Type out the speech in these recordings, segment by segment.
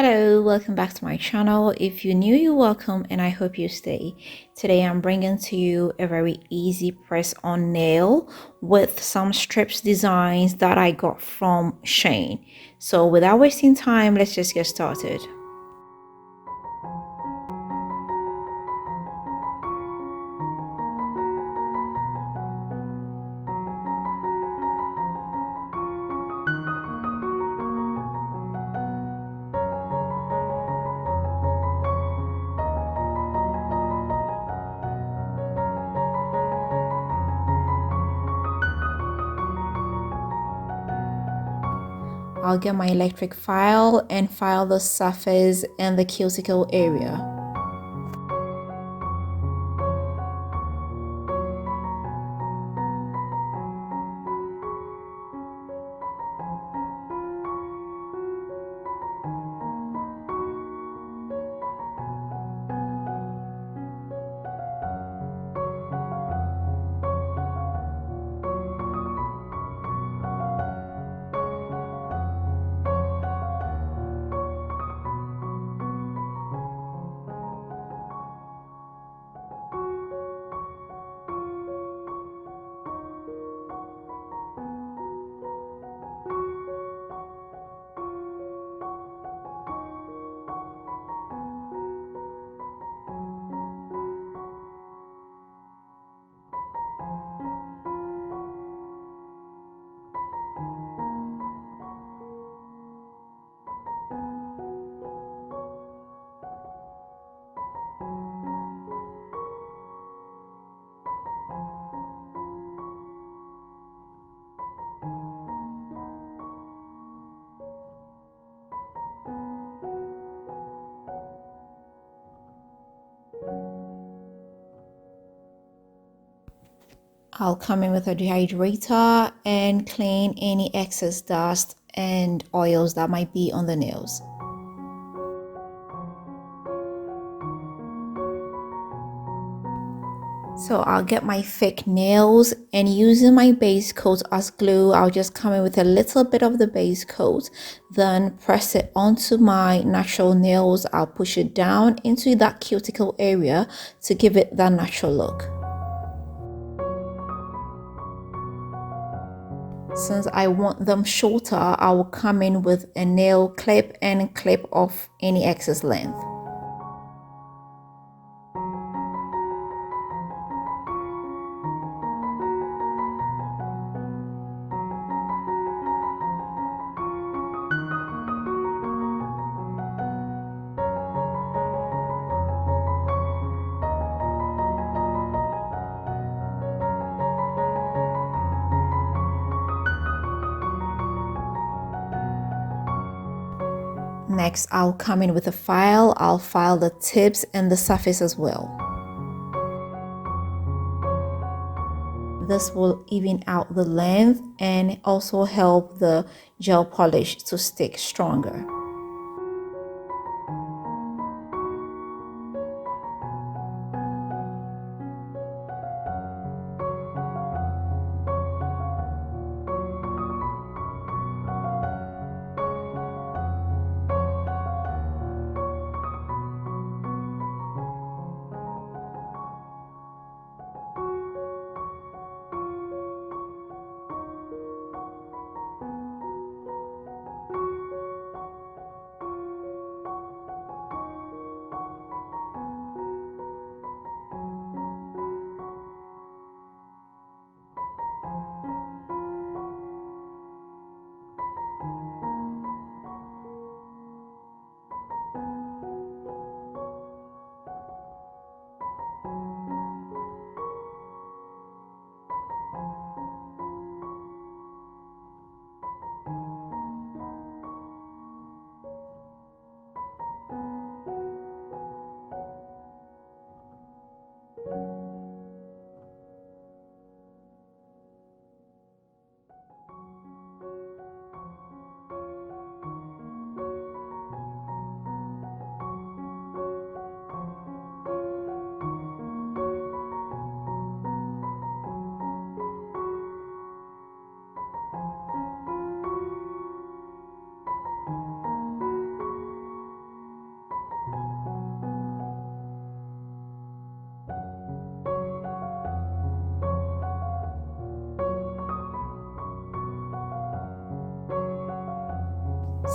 Hello, welcome back to my channel. If you're new, you're welcome and I hope you stay. Today I'm bringing to you a very easy press on nail with some strips designs that I got from Shein. So without wasting time, let's just get started. I'll get my electric file and file the surface and the cuticle area. I'll come in with a dehydrator and clean any excess dust and oils that might be on the nails. So I'll get my thick nails and using my base coat as glue, I'll just come in with a little bit of the base coat, then press it onto my natural nails. I'll push it down into that cuticle area to give it that natural look. Since I want them shorter, I will come in with a nail clip and clip off any excess length. Next, I'll come in with a file. I'll file the tips and the surface as well. This will even out the length and also help the gel polish to stick stronger.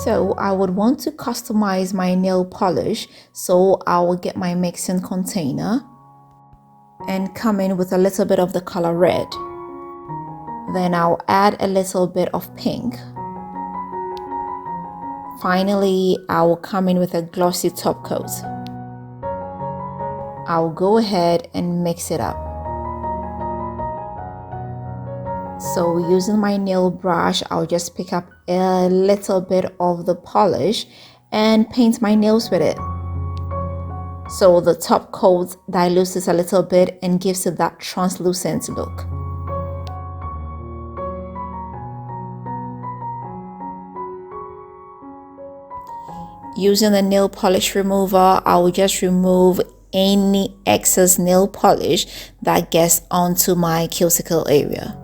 So I would want to customize my nail polish, so I will get my mixing container and come in with a little bit of the color red. Then I'll add a little bit of pink. Finally, I will come in with a glossy top coat. I'll go ahead and mix it up. So using my nail brush, I'll just pick up a little bit of the polish and paint my nails with it. So the top coat dilutes it a little bit and gives it that translucent look. Using the nail polish remover, I will just remove any excess nail polish that gets onto my cuticle area.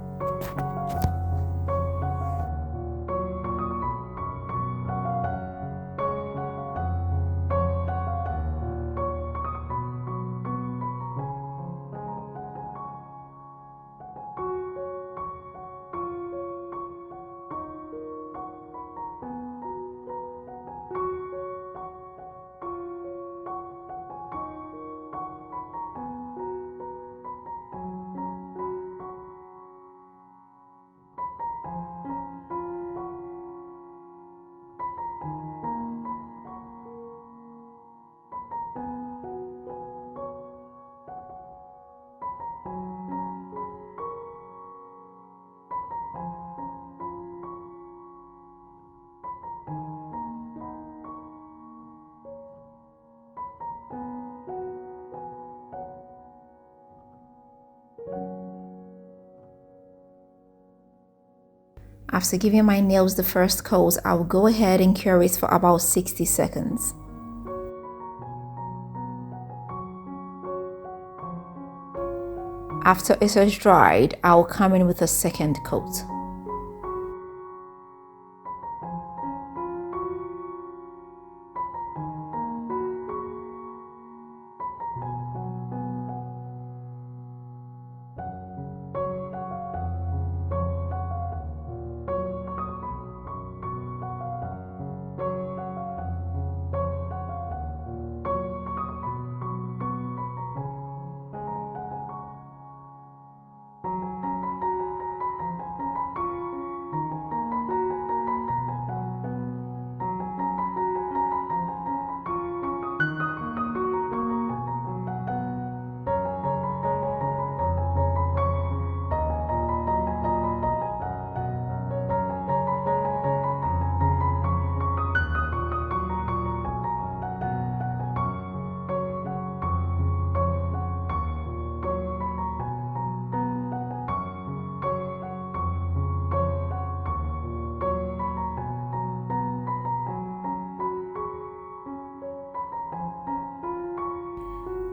After giving my nails the first coat, I will go ahead and cure it for about 60 seconds. After it has dried, I will come in with a second coat.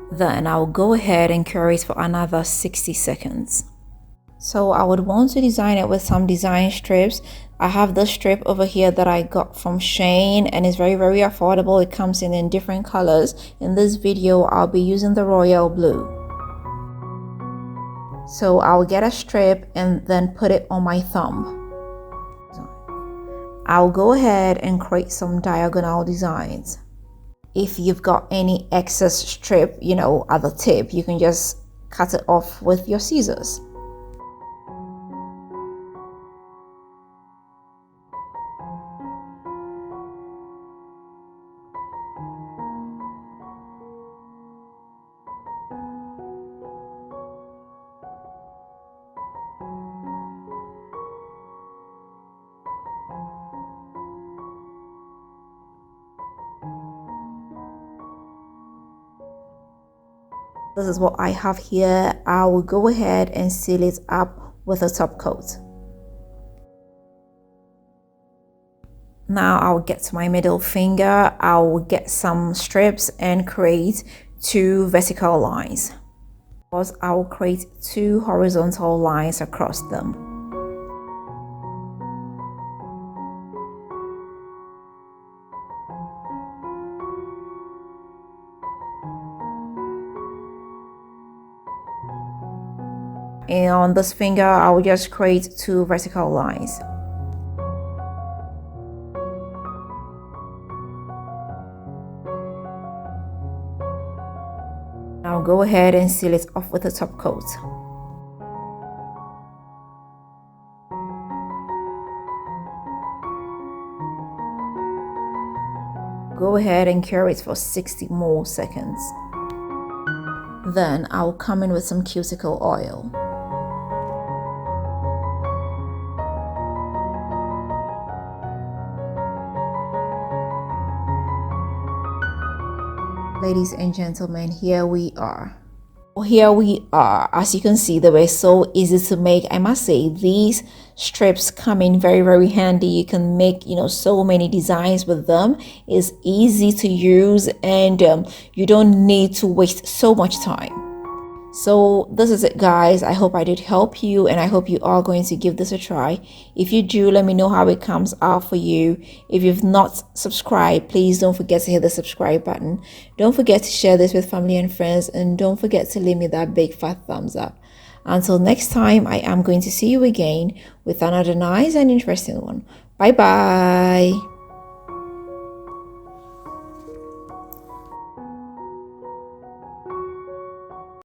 Then I'll go ahead and cure it for another 60 seconds. So I would want to design it with some design strips. I have this strip over here that I got from Shein and it's very affordable. It comes in different colors. In this video, I'll be using the royal blue. So I'll get a strip and then put it on my thumb. I'll go ahead and create some diagonal designs. If you've got any excess strip, at the tip, you can just cut it off with your scissors. This is what I have here. I will go ahead and seal it up with a top coat. Now I'll get to my middle finger. I'll get some strips and create 2 vertical lines. First, I will create 2 horizontal lines across them. And on this finger, I will just create 2 vertical lines. Now go ahead and seal it off with a top coat. Go ahead and cure it for 60 more seconds. Then I'll come in with some cuticle oil. Ladies and gentlemen, here we are. As you can see, they were so easy to make. I must say, these strips come in very handy. You can make so many designs with them. It's easy to use, and you don't need to waste so much time. So this is it, guys. I hope I did help you, and I hope you are going to give this a try. If you do, let me know how it comes out for you. If you've not subscribed, please don't forget to hit the subscribe button. Don't forget to share this with family and friends, and don't forget to leave me that big fat thumbs up. Until next time, I am going to see you again with another nice and interesting one. Bye bye.